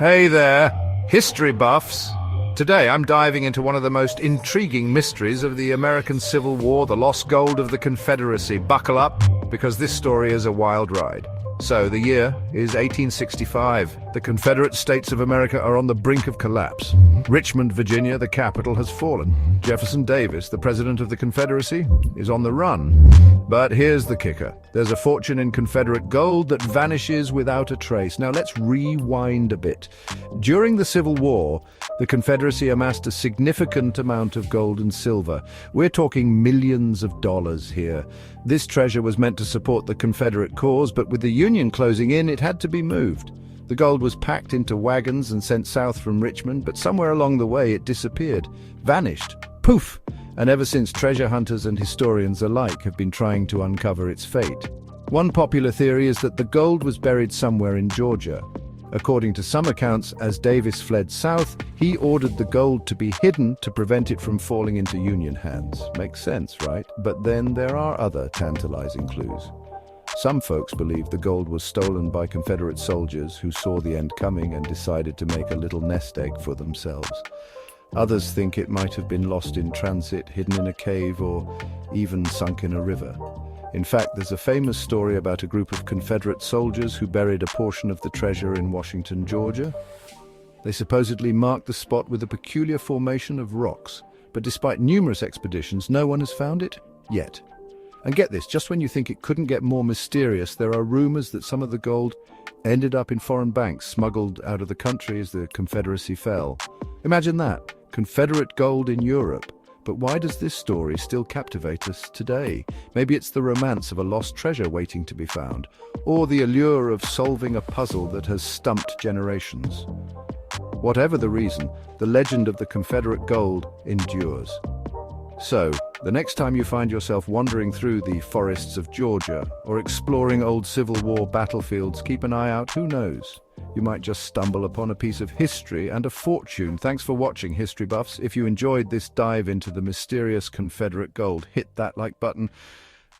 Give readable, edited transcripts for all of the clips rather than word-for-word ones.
Hey there, history buffs. Today I'm diving into one of the most intriguing mysteries of the American Civil War, the lost gold of the Confederacy. Buckle up, because this story is a wild ride. So, the year is 1865. The Confederate States of America are on the brink of collapse. Richmond, Virginia, the capital, has fallen. Jefferson Davis, the president of the Confederacy, is on the run. But here's the kicker. There's a fortune in Confederate gold that vanishes without a trace. Now let's rewind a bit. During the Civil War, the Confederacy amassed a significant amount of gold and silver. We're talking millions of dollars here. This treasure was meant to support the Confederate cause, but with the Union closing in, it had to be moved. The gold was packed into wagons and sent south from Richmond, but somewhere along the way it disappeared, vanished, poof! And ever since, treasure hunters and historians alike have been trying to uncover its fate. One popular theory is that the gold was buried somewhere in Georgia. According to some accounts, as Davis fled south, he ordered the gold to be hidden to prevent it from falling into Union hands. Makes sense, right? But then there are other tantalizing clues. Some folks believe the gold was stolen by Confederate soldiers who saw the end coming and decided to make a little nest egg for themselves. Others think it might have been lost in transit, hidden in a cave, or even sunk in a river. In fact, there's a famous story about a group of Confederate soldiers who buried a portion of the treasure in Washington, Georgia. They supposedly marked the spot with a peculiar formation of rocks, but despite numerous expeditions, no one has found it yet. And get this, just when you think it couldn't get more mysterious, there are rumors that some of the gold ended up in foreign banks, smuggled out of the country as the Confederacy fell. Imagine that, Confederate gold in Europe. But why does this story still captivate us today? Maybe it's the romance of a lost treasure waiting to be found, or the allure of solving a puzzle that has stumped generations. Whatever the reason, the legend of the Confederate gold endures. So, the next time you find yourself wandering through the forests of Georgia or exploring old Civil War battlefields, keep an eye out. Who knows? You might just stumble upon a piece of history and a fortune. Thanks for watching, history buffs. If you enjoyed this dive into the mysterious Confederate gold, hit that like button,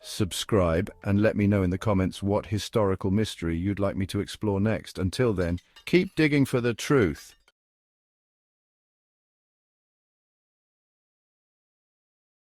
subscribe, and let me know in the comments what historical mystery you'd like me to explore next. Until then, keep digging for the truth.